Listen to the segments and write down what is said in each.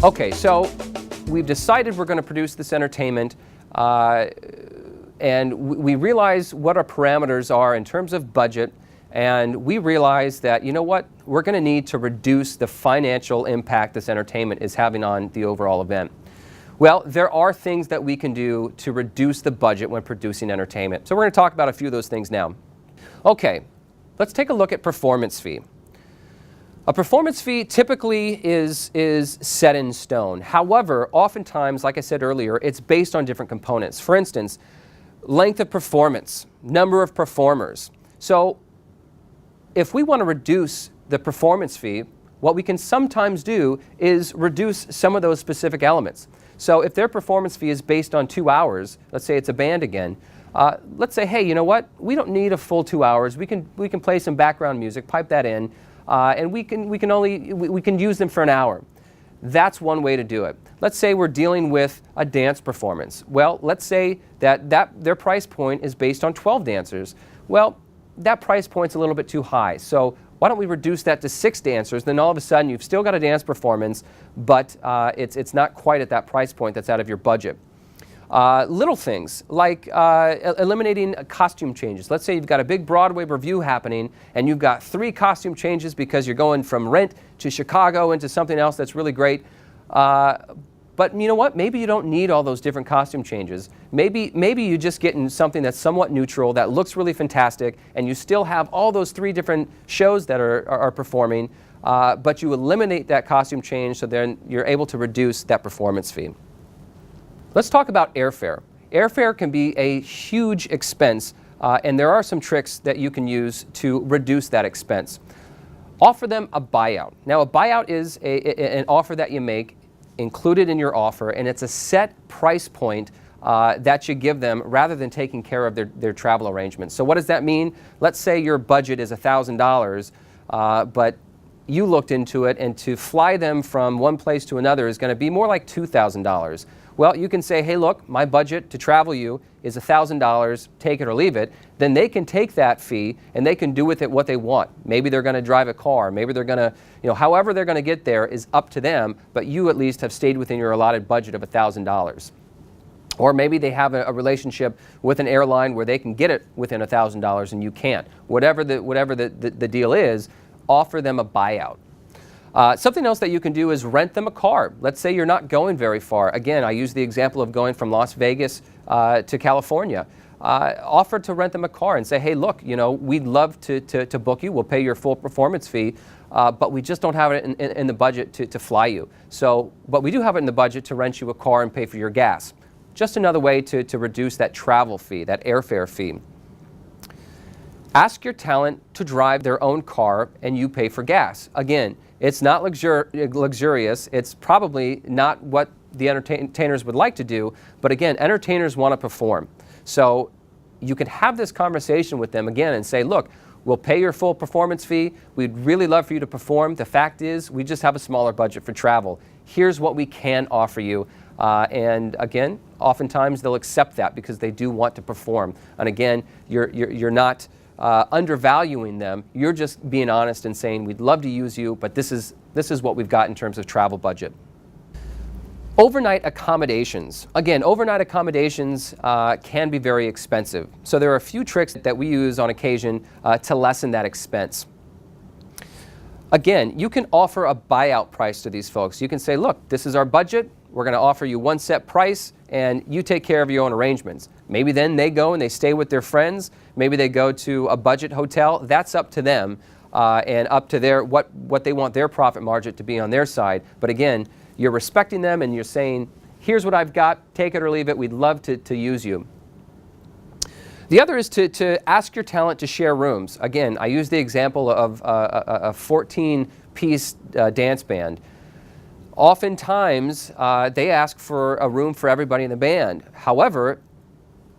Okay, so we've decided we're going to produce this entertainment, and we realize what our parameters are in terms of budget, and we realize that, you know what, we're going to need to reduce the financial impact this entertainment is having on the overall event. Well, there are things that we can do to reduce the budget when producing entertainment. So we're going to talk about a few of those things now. Okay, let's take a look at performance fee. A performance fee typically is set in stone. However, oftentimes, like I said earlier, it's based on different components. For instance, length of performance, number of performers. So if we want to reduce the performance fee, what we can sometimes do is reduce some of those specific elements. So if their performance fee is based on 2 hours, let's say it's a band again, let's say, hey, you know what, we don't need a full 2 hours. We can play some background music, pipe that in, and we can use them for an hour. That's one way to do it. Let's say we're dealing with a dance performance. Well, let's say that their price point is based on 12 dancers. Well, that price point's a little bit too high. So why don't we reduce that to 6 dancers? Then all of a sudden you've still got a dance performance, but it's not quite at that price point that's out of your budget. Little things like eliminating costume changes. Let's say you've got a big Broadway review happening and you've got 3 costume changes because you're going from Rent to Chicago into something else that's really great. But you know what? Maybe you don't need all those different costume changes. Maybe you just get in something that's somewhat neutral, that looks really fantastic, and you still have all those 3 different shows that are performing, but you eliminate that costume change so then you're able to reduce that performance fee. Let's talk about airfare. Airfare can be a huge expense, and there are some tricks that you can use to reduce that expense. Offer them a buyout. Now, a buyout is an offer that you make included in your offer, and it's a set price point that you give them rather than taking care of their travel arrangements. So what does that mean? Let's say your budget is $1,000, but you looked into it, and to fly them from one place to another is going to be more like $2,000. Well, you can say, hey, look, my budget to travel you is $1,000, take it or leave it. Then they can take that fee and they can do with it what they want. Maybe they're going to drive a car. Maybe they're going to, however they're going to get there is up to them, but you at least have stayed within your allotted budget of $1,000. Or maybe they have a relationship with an airline where they can get it within $1,000 and you can't. Whatever the deal is, offer them a buyout. Something else that you can do is rent them a car. Let's say you're not going very far. Again, I use the example of going from Las Vegas to California. Offer to rent them a car and say, hey, look, we'd love to book you. We'll pay your full performance fee, but we just don't have it in the budget to fly you. But we do have it in the budget to rent you a car and pay for your gas. Just another way to reduce that travel fee, that airfare fee. Ask your talent to drive their own car and you pay for gas. Again, it's not luxurious. It's probably not what the entertainers would like to do, but again, entertainers want to perform. So you can have this conversation with them again and say, look, we'll pay your full performance fee. We'd really love for you to perform. The fact is, we just have a smaller budget for travel. Here's what we can offer you. And again, oftentimes they'll accept that because they do want to perform. And again, you're not undervaluing them. You're just being honest and saying, we'd love to use you, but this is what we've got in terms of travel budget. Overnight accommodations. Again, overnight accommodations can be very expensive. So there are a few tricks that we use on occasion to lessen that expense. Again, you can offer a buyout price to these folks. You can say, look, this is our budget. We're going to offer you one set price, and you take care of your own arrangements. Maybe then they go and they stay with their friends. Maybe they go to a budget hotel. That's up to them and up to what they want their profit margin to be on their side. But again, you're respecting them and you're saying, here's what I've got, take it or leave it, we'd love to use you. The other is to ask your talent to share rooms. Again, I use the example of a 14-piece dance band. Oftentimes, they ask for a room for everybody in the band. However,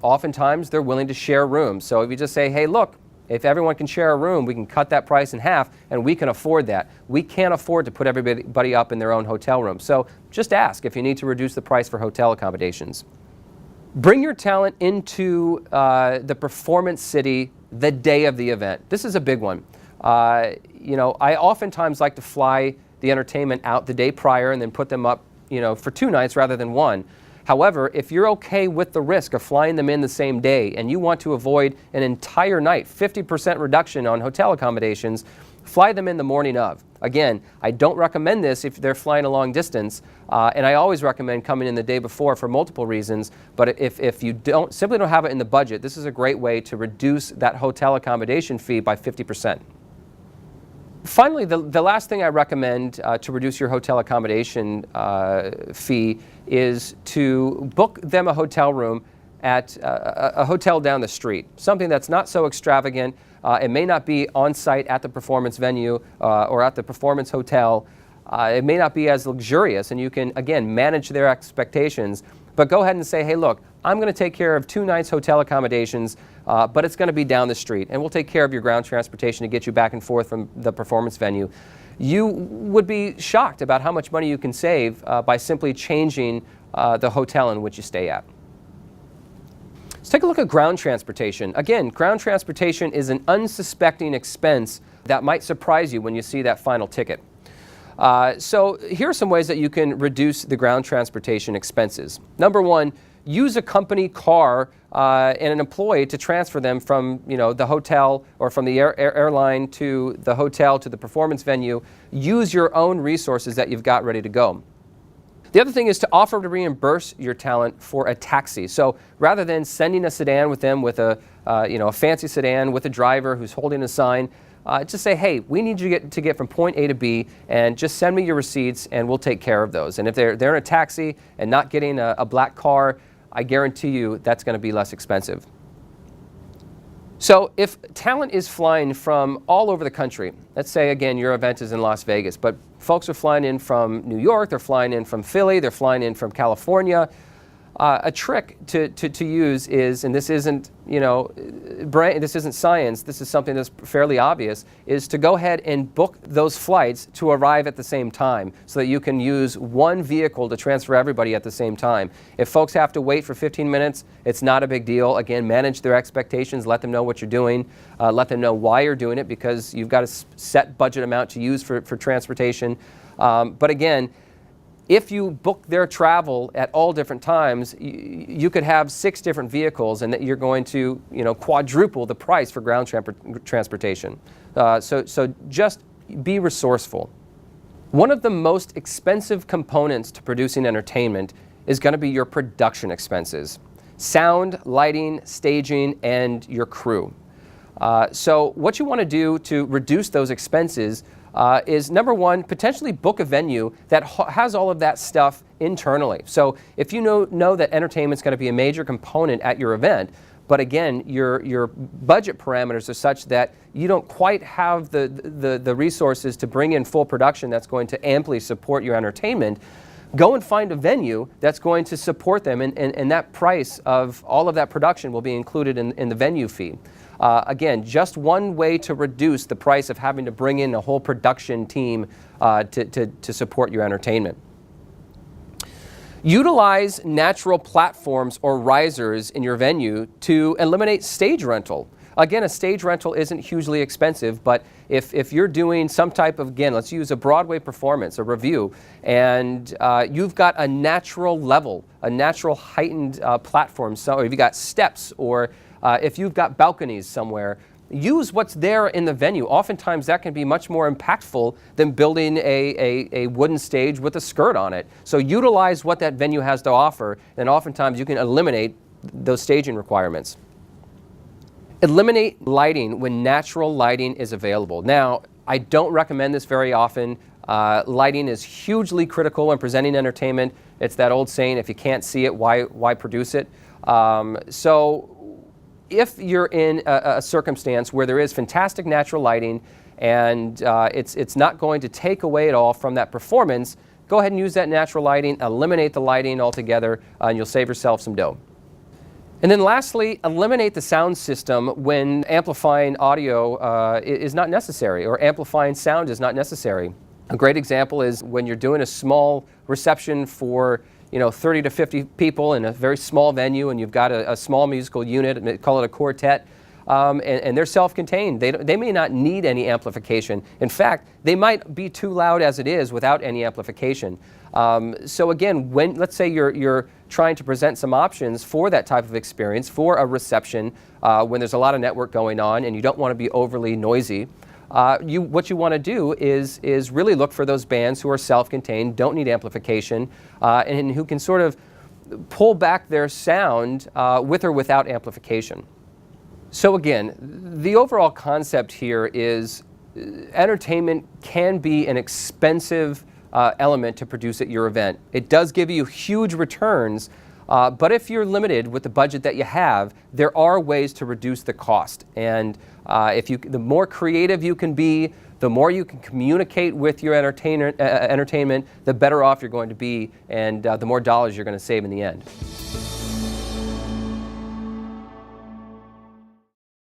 oftentimes they're willing to share rooms. So if you just say, hey, look, if everyone can share a room, we can cut that price in half, and we can afford that. We can't afford to put everybody up in their own hotel room. So just ask if you need to reduce the price for hotel accommodations. Bring your talent into the performance city the day of the event. This is a big one. I oftentimes like to fly the entertainment out the day prior and then put them up for 2 nights rather than 1. However, if you're okay with the risk of flying them in the same day and you want to avoid an entire night, 50% reduction on hotel accommodations, fly them in the morning of. Again, I don't recommend this if they're flying a long distance, and I always recommend coming in the day before for multiple reasons, but if you simply don't have it in the budget, this is a great way to reduce that hotel accommodation fee by 50%. Finally, the last thing I recommend to reduce your hotel accommodation fee is to book them a hotel room at a hotel down the street, something that's not so extravagant. It may not be on site at the performance venue or at the performance hotel. It may not be as luxurious, and you can, again, manage their expectations. But go ahead and say, hey, look, I'm going to take care of 2 nights hotel accommodations, but it's going to be down the street, and we'll take care of your ground transportation to get you back and forth from the performance venue. You would be shocked about how much money you can save by simply changing the hotel in which you stay at. Let's take a look at ground transportation. Again, ground transportation is an unsuspecting expense that might surprise you when you see that final ticket. So here are some ways that you can reduce the ground transportation expenses. Number 1, use a company car and an employee to transfer them from the hotel or from the airline to the hotel to the performance venue. Use your own resources that you've got ready to go. The other thing is to offer to reimburse your talent for a taxi. So rather than sending a sedan with them with a fancy sedan with a driver who's holding a sign, just say, hey, we need you to get from point A to B, and just send me your receipts and we'll take care of those. And if they're in a taxi and not getting a black car, I guarantee you that's going to be less expensive. So if talent is flying from all over the country, let's say, again, your event is in Las Vegas, but folks are flying in from New York, they're flying in from Philly, they're flying in from California. A trick to use is, and this isn't this isn't science, this is something that's fairly obvious, is to go ahead and book those flights to arrive at the same time so that you can use one vehicle to transfer everybody at the same time. If folks have to wait for 15 minutes, it's not a big deal. Again, manage their expectations, let them know what you're doing, let them know why you're doing it, because you've got a set budget amount to use for transportation. But again, if you book their travel at all different times, you could have 6 different vehicles, and that you're going to quadruple the price for ground transportation. So just be resourceful. One of the most expensive components to producing entertainment is going to be your production expenses: sound, lighting, staging, and your crew. So what you want to do to reduce those expenses is, number 1, potentially book a venue that has all of that stuff internally. So if you know that entertainment is going to be a major component at your event, but again, your budget parameters are such that you don't quite have the resources to bring in full production that's going to amply support your entertainment, go and find a venue that's going to support them, and that price of all of that production will be included in the venue fee. Again, just one way to reduce the price of having to bring in a whole production team to support your entertainment. Utilize natural platforms or risers in your venue to eliminate stage rental. Again, a stage rental isn't hugely expensive, but if you're doing some type of, again, let's use a Broadway performance, a review, and you've got a natural level, a natural heightened platform, so if you've got steps, or if you've got balconies somewhere, use what's there in the venue. Oftentimes that can be much more impactful than building a wooden stage with a skirt on it. So utilize what that venue has to offer, and oftentimes you can eliminate those staging requirements. Eliminate lighting when natural lighting is available. Now, I don't recommend this very often. Lighting is hugely critical when presenting entertainment. It's that old saying, if you can't see it, why produce it? So if you're in a circumstance where there is fantastic natural lighting and it's not going to take away at all from that performance, go ahead and use that natural lighting, eliminate the lighting altogether, and you'll save yourself some dough. And then lastly, eliminate the sound system when amplifying audio is not necessary, or amplifying sound is not necessary. A great example is when you're doing a small reception for 30 to 50 people in a very small venue, and you've got a small musical unit, and call it a quartet. and they're self-contained. They may not need any amplification. In fact, they might be too loud as it is without any amplification. So again, let's say you're trying to present some options for that type of experience, for a reception when there's a lot of network going on and you don't want to be overly noisy. What you want to do is really look for those bands who are self-contained, don't need amplification, and who can sort of pull back their sound with or without amplification. So again, the overall concept here is entertainment can be an expensive element to produce at your event. It does give you huge returns, but if you're limited with the budget that you have, there are ways to reduce the cost. And the more creative you can be, the more you can communicate with your entertainment, the better off you're going to be, and the more dollars you're going to save in the end.